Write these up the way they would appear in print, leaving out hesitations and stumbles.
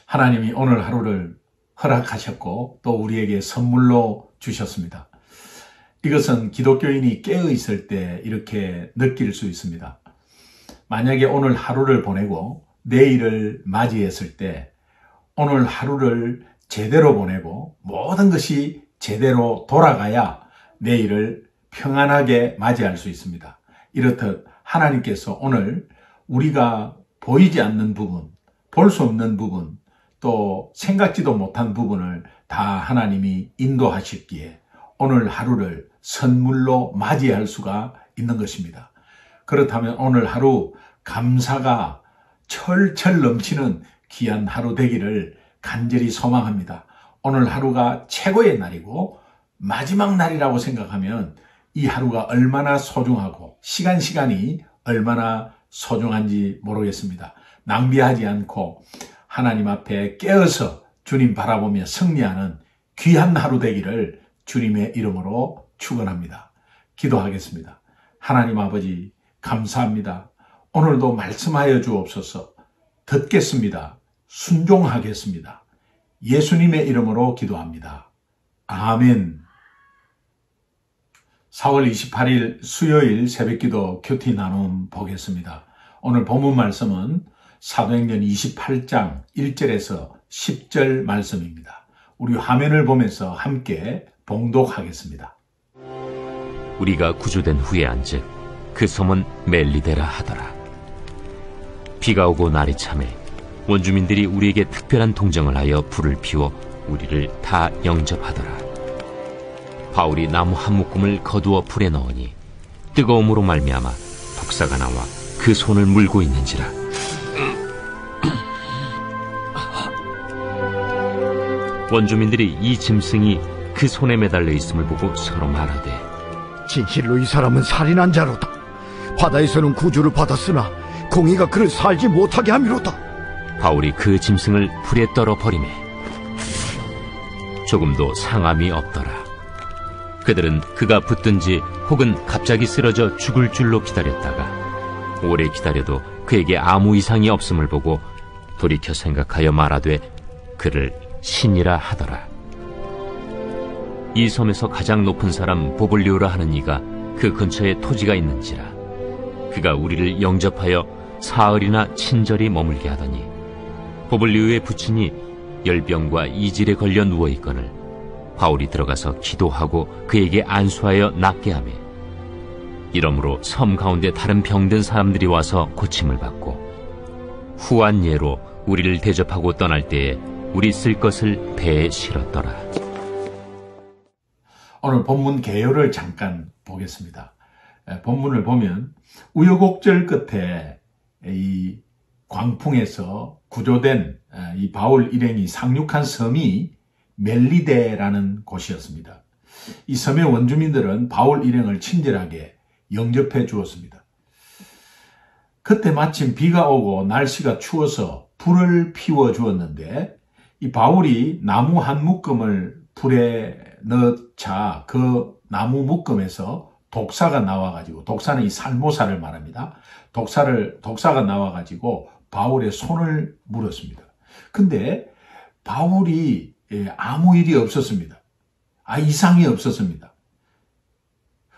하나님이 오늘 하루를 허락하셨고 또 우리에게 선물로 주셨습니다. 이것은 기독교인이 깨어 있을 때 이렇게 느낄 수 있습니다. 만약에 오늘 하루를 보내고 내일을 맞이했을 때 오늘 하루를 제대로 보내고 모든 것이 제대로 돌아가야 내일을 평안하게 맞이할 수 있습니다. 이렇듯 하나님께서 오늘 우리가 보이지 않는 부분, 볼 수 없는 부분, 또 생각지도 못한 부분을 다 하나님이 인도하셨기에 오늘 하루를 선물로 맞이할 수가 있는 것입니다. 그렇다면 오늘 하루 감사가 철철 넘치는 귀한 하루 되기를 간절히 소망합니다. 오늘 하루가 최고의 날이고 마지막 날이라고 생각하면 이 하루가 얼마나 소중하고 시간이 얼마나 소중한지 모르겠습니다. 낭비하지 않고 하나님 앞에 깨어서 주님 바라보며 승리하는 귀한 하루 되기를 주님의 이름으로 축원합니다. 기도하겠습니다. 하나님 아버지 감사합니다. 오늘도 말씀하여 주옵소서. 듣겠습니다. 순종하겠습니다. 예수님의 이름으로 기도합니다. 아멘. 4월 28일 수요일 새벽기도 큐티 나눔 보겠습니다. 오늘 본문 말씀은 사도행전 28장 1절에서 10절 말씀입니다. 우리 화면을 보면서 함께 봉독하겠습니다. 우리가 구조된 후에 안즉 그 섬은 멜리데라 하더라. 비가 오고 날이 차매 원주민들이 우리에게 특별한 동정을 하여 불을 피워 우리를 다 영접하더라. 바울이 나무 한 묶음을 거두어 불에 넣으니 뜨거움으로 말미암아 독사가 나와 그 손을 물고 있는지라. 원주민들이 이 짐승이 그 손에 매달려 있음을 보고 서로 말하되 진실로 이 사람은 살인한 자로다. 바다에서는 구주를 받았으나 공의가 그를 살지 못하게 함이로다. 바울이 그 짐승을 불에 떨어 버리매 조금도 상함이 없더라. 그들은 그가 붙든지 혹은 갑자기 쓰러져 죽을 줄로 기다렸다가 오래 기다려도 그에게 아무 이상이 없음을 보고 돌이켜 생각하여 말하되 그를 신이라 하더라. 이 섬에서 가장 높은 사람 보블리오라 하는 이가 그 근처에 토지가 있는지라. 그가 우리를 영접하여 사흘이나 친절히 머물게 하더니 보블리오의 부친이 열병과 이질에 걸려 누워있거늘 바울이 들어가서 기도하고 그에게 안수하여 낫게 하매 이러므로 섬 가운데 다른 병든 사람들이 와서 고침을 받고 후한 예로 우리를 대접하고 떠날 때에 우리 쓸 것을 배에 실었더라. 오늘 본문 개요를 잠깐 보겠습니다. 본문을 보면 우여곡절 끝에 이 광풍에서 구조된 이 바울 일행이 상륙한 섬이 멜리데라는 곳이었습니다. 이 섬의 원주민들은 바울 일행을 친절하게 영접해 주었습니다. 그때 마침 비가 오고 날씨가 추워서 불을 피워 주었는데 이 바울이 나무 한 묶음을 불에 넣자 그 나무 묶음에서 독사가 나와가지고, 독사는 이 살모사를 말합니다. 독사가 나와가지고 바울의 손을 물었습니다. 근데 바울이 아무 일이 없었습니다. 이상이 없었습니다.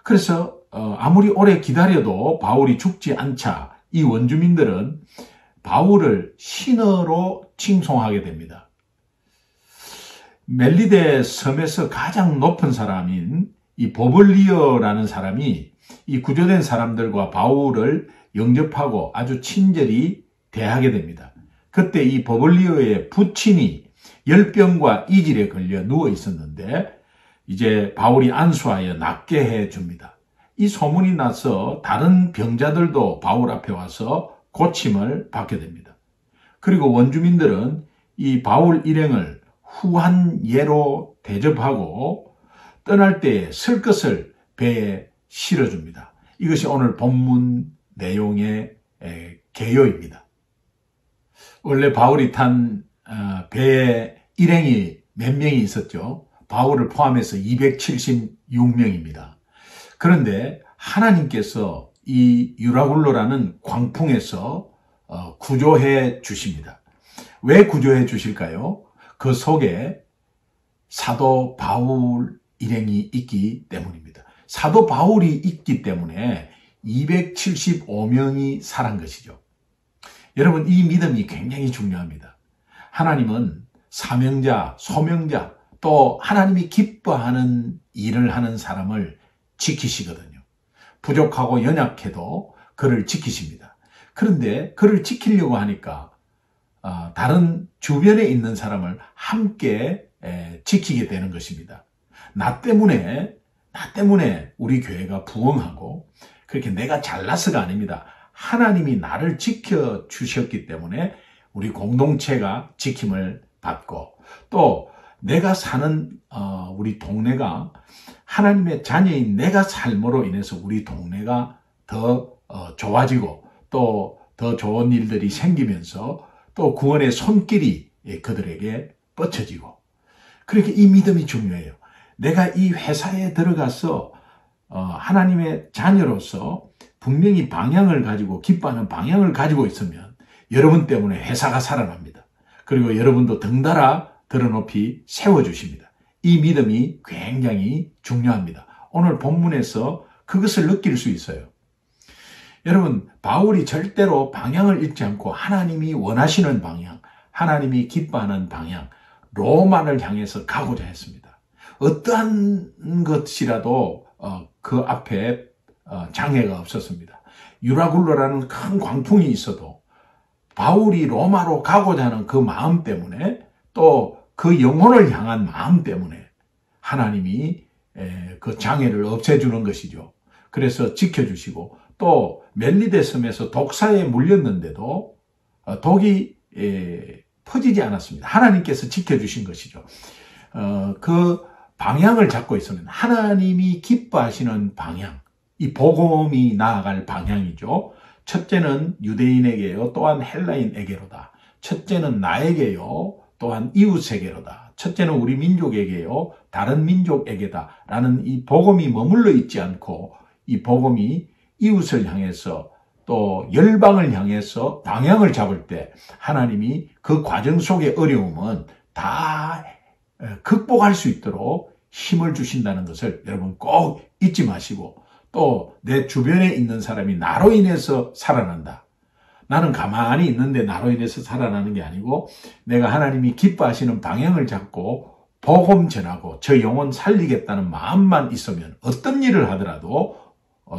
그래서 아무리 오래 기다려도 바울이 죽지 않자 이 원주민들은 바울을 신으로 칭송하게 됩니다. 멜리데 섬에서 가장 높은 사람인 이 보블리오라는 사람이 이 구조된 사람들과 바울을 영접하고 아주 친절히 대하게 됩니다. 그때 이 보블리오의 부친이 열병과 이질에 걸려 누워 있었는데 이제 바울이 안수하여 낫게 해 줍니다. 이 소문이 나서 다른 병자들도 바울 앞에 와서 고침을 받게 됩니다. 그리고 원주민들은 이 바울 일행을 후한 예로 대접하고 떠날 때에 쓸 것을 배에 실어줍니다. 이것이 오늘 본문 내용의 개요입니다. 원래 바울이 탄 배에 일행이 몇 명이 있었죠. 바울을 포함해서 276명입니다. 그런데 하나님께서 이 유라굴로라는 광풍에서 구조해 주십니다. 왜 구조해 주실까요? 그 속에 사도 바울 일행이 있기 때문입니다. 사도 바울이 있기 때문에 275명이 살한 것이죠. 여러분, 이 믿음이 굉장히 중요합니다. 하나님은 사명자, 소명자, 또 하나님이 기뻐하는 일을 하는 사람을 지키시거든요. 부족하고 연약해도 그를 지키십니다. 그런데 그를 지키려고 하니까 다른 주변에 있는 사람을 함께 지키게 되는 것입니다. 나 때문에 우리 교회가 부흥하고 그렇게 내가 잘나서가 아닙니다. 하나님이 나를 지켜주셨기 때문에 우리 공동체가 지킴을 받고 또 내가 사는 우리 동네가 하나님의 자녀인 내가 삶으로 인해서 우리 동네가 더 좋아지고 또 더 좋은 일들이 생기면서 또 구원의 손길이 그들에게 뻗쳐지고 그렇게 이 믿음이 중요해요. 내가 이 회사에 들어가서 하나님의 자녀로서 분명히 방향을 가지고 기뻐하는 방향을 가지고 있으면 여러분 때문에 회사가 살아납니다. 그리고 여러분도 덩달아 드러높이 세워주십니다. 이 믿음이 굉장히 중요합니다. 오늘 본문에서 그것을 느낄 수 있어요. 여러분, 바울이 절대로 방향을 잃지 않고 하나님이 원하시는 방향, 하나님이 기뻐하는 방향, 로마를 향해서 가고자 했습니다. 어떠한 것이라도 그 앞에 장애가 없었습니다. 유라굴로라는 큰 광풍이 있어도 바울이 로마로 가고자 하는 그 마음 때문에 또 그 영혼을 향한 마음 때문에 하나님이 그 장애를 없애주는 것이죠. 그래서 지켜주시고 또 멜리데 섬에서 독사에 물렸는데도 독이 퍼지지 않았습니다. 하나님께서 지켜주신 것이죠. 그 방향을 잡고 있으면 하나님이 기뻐하시는 방향, 이 복음이 나아갈 방향이죠. 첫째는 유대인에게요, 또한 헬라인에게로다. 첫째는 나에게요, 또한 이웃에게로다. 첫째는 우리 민족에게요, 다른 민족에게다. 라는 이 복음이 머물러 있지 않고 이 복음이 이웃을 향해서 또 열방을 향해서 방향을 잡을 때 하나님이 그 과정 속의 어려움은 다 극복할 수 있도록 힘을 주신다는 것을 여러분 꼭 잊지 마시고 또 내 주변에 있는 사람이 나로 인해서 살아난다. 나는 가만히 있는데 나로 인해서 살아나는 게 아니고 내가 하나님이 기뻐하시는 방향을 잡고 복음 전하고 저 영혼 살리겠다는 마음만 있으면 어떤 일을 하더라도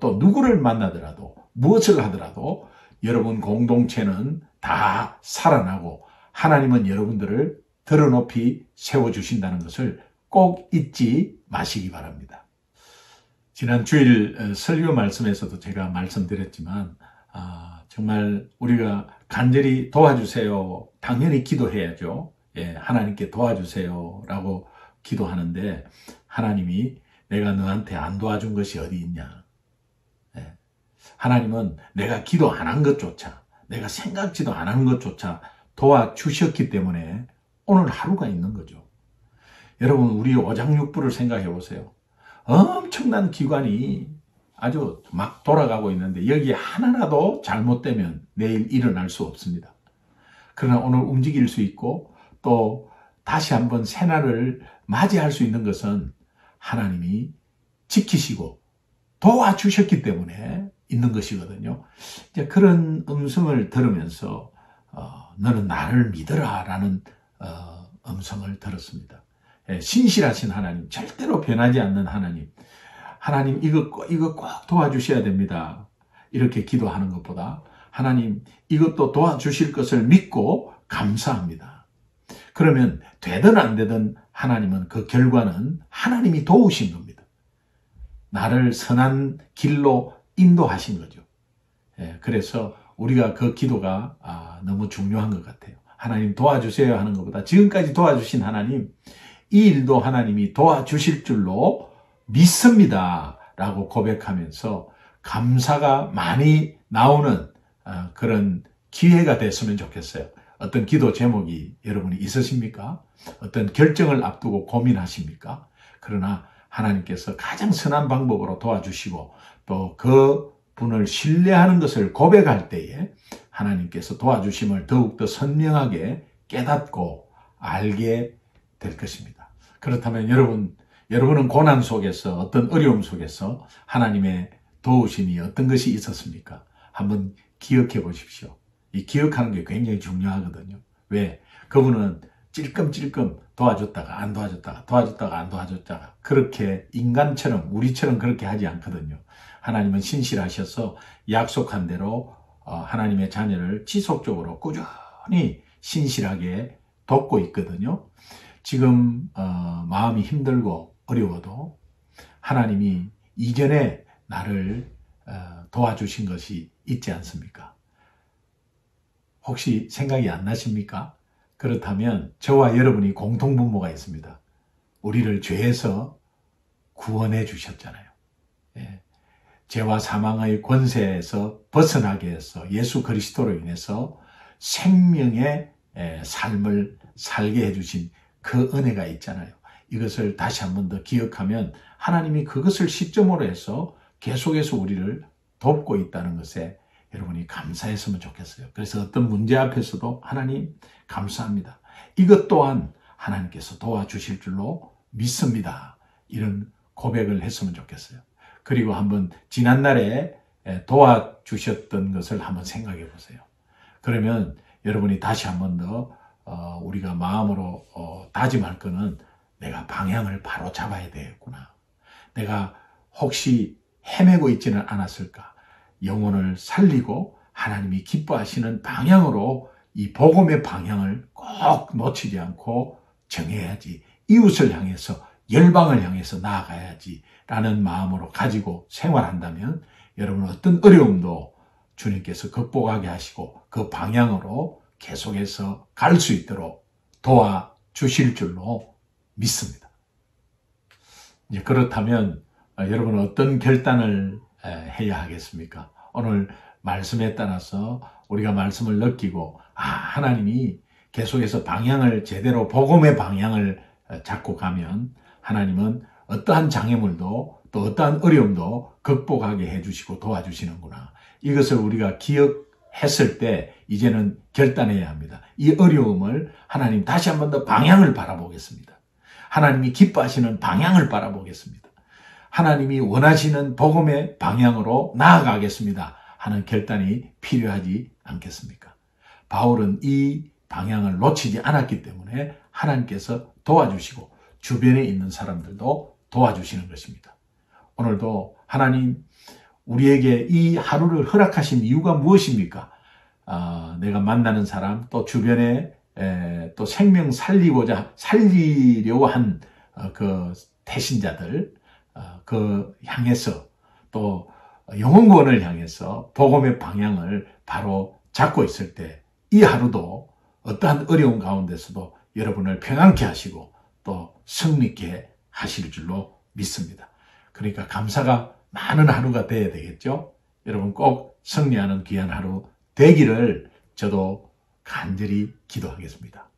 또 누구를 만나더라도 무엇을 하더라도 여러분 공동체는 다 살아나고 하나님은 여러분들을 드러높이 세워주신다는 것을 꼭 잊지 마시기 바랍니다. 지난 주일 설교 말씀에서도 제가 말씀드렸지만 정말 우리가 간절히 도와주세요. 당연히 기도해야죠. 하나님께 도와주세요 라고 기도하는데 하나님이 내가 너한테 안 도와준 것이 어디 있냐. 하나님은 내가 기도 안 한 것조차 내가 생각지도 안 한 것조차 도와주셨기 때문에 오늘 하루가 있는 거죠. 여러분 우리 오장육부를 생각해 보세요. 엄청난 기관이 아주 막 돌아가고 있는데 여기 하나라도 잘못되면 내일 일어날 수 없습니다. 그러나 오늘 움직일 수 있고 또 다시 한번 새날을 맞이할 수 있는 것은 하나님이 지키시고 도와주셨기 때문에 있는 것이거든요. 이제 그런 음성을 들으면서 너는 나를 믿어라 라는 음성을 들었습니다. 신실하신 하나님, 절대로 변하지 않는 하나님, 하나님 이거 꼭 도와주셔야 됩니다. 이렇게 기도하는 것보다 하나님 이것도 도와주실 것을 믿고 감사합니다. 그러면 되든 안 되든 하나님은 그 결과는 하나님이 도우신 겁니다. 나를 선한 길로 인도하신 거죠. 그래서 우리가 그 기도가 너무 중요한 것 같아요. 하나님 도와주세요 하는 것보다 지금까지 도와주신 하나님, 이 일도 하나님이 도와주실 줄로 믿습니다 라고 고백하면서 감사가 많이 나오는 그런 기회가 됐으면 좋겠어요. 어떤 기도 제목이 여러분이 있으십니까? 어떤 결정을 앞두고 고민하십니까? 그러나 하나님께서 가장 선한 방법으로 도와주시고 또 그 분을 신뢰하는 것을 고백할 때에 하나님께서 도와주심을 더욱더 선명하게 깨닫고 알게 될 것입니다. 그렇다면 여러분은 고난 속에서, 어떤 어려움 속에서 하나님의 도우심이 어떤 것이 있었습니까? 한번 기억해 보십시오. 이 기억하는 게 굉장히 중요하거든요. 왜? 그분은 찔끔찔끔 도와줬다가 안 도와줬다가 도와줬다가 안 도와줬다가 그렇게 인간처럼, 우리처럼 그렇게 하지 않거든요. 하나님은 신실하셔서 약속한 대로 하나님의 자녀를 지속적으로 꾸준히 신실하게 돕고 있거든요. 지금 마음이 힘들고 어려워도 하나님이 이전에 나를 도와주신 것이 있지 않습니까? 혹시 생각이 안 나십니까? 그렇다면 저와 여러분이 공통분모가 있습니다. 우리를 죄에서 구원해 주셨잖아요. 예. 죄와 사망의 권세에서 벗어나게 해서 예수 그리스도로 인해서 생명의 삶을 살게 해주신 그 은혜가 있잖아요. 이것을 다시 한 번 더 기억하면 하나님이 그것을 시점으로 해서 계속해서 우리를 돕고 있다는 것에 여러분이 감사했으면 좋겠어요. 그래서 어떤 문제 앞에서도 하나님 감사합니다. 이것 또한 하나님께서 도와주실 줄로 믿습니다. 이런 고백을 했으면 좋겠어요. 그리고 한번 지난날에 도와주셨던 것을 한번 생각해 보세요. 그러면 여러분이 다시 한번 더 우리가 마음으로 다짐할 거는 내가 방향을 바로 잡아야 되겠구나. 내가 혹시 헤매고 있지는 않았을까? 영혼을 살리고 하나님이 기뻐하시는 방향으로 이 복음의 방향을 꼭 놓치지 않고 정해야지. 이웃을 향해서, 열방을 향해서 나아가야지 라는 마음으로 가지고 생활한다면 여러분 어떤 어려움도 주님께서 극복하게 하시고 그 방향으로 계속해서 갈 수 있도록 도와주실 줄로 믿습니다. 이제 그렇다면 여러분은 어떤 결단을 해야 하겠습니까? 오늘 말씀에 따라서 우리가 말씀을 느끼고 하나님이 계속해서 방향을 제대로 복음의 방향을 잡고 가면 하나님은 어떠한 장애물도 또 어떠한 어려움도 극복하게 해주시고 도와주시는구나. 이것을 우리가 기억했을 때 이제는 결단해야 합니다. 이 어려움을 하나님 다시 한 번 더 방향을 바라보겠습니다. 하나님이 기뻐하시는 방향을 바라보겠습니다. 하나님이 원하시는 복음의 방향으로 나아가겠습니다 하는 결단이 필요하지 않겠습니까? 바울은 이 방향을 놓치지 않았기 때문에 하나님께서 도와주시고 주변에 있는 사람들도 도와주시는 것입니다. 오늘도 하나님 우리에게 이 하루를 허락하신 이유가 무엇입니까? 내가 만나는 사람, 또 주변에 또 생명 살리려고 한 그 태신자들, 그 향해서 또 영혼구원을 향해서 복음의 방향을 바로 잡고 있을 때 이 하루도 어떠한 어려운 가운데서도 여러분을 평안케 하시고 또 승리케 하실 줄로 믿습니다. 그러니까 감사가 많은 하루가 되어야 되겠죠. 여러분 꼭 승리하는 귀한 하루 되기를 저도 간절히 기도하겠습니다.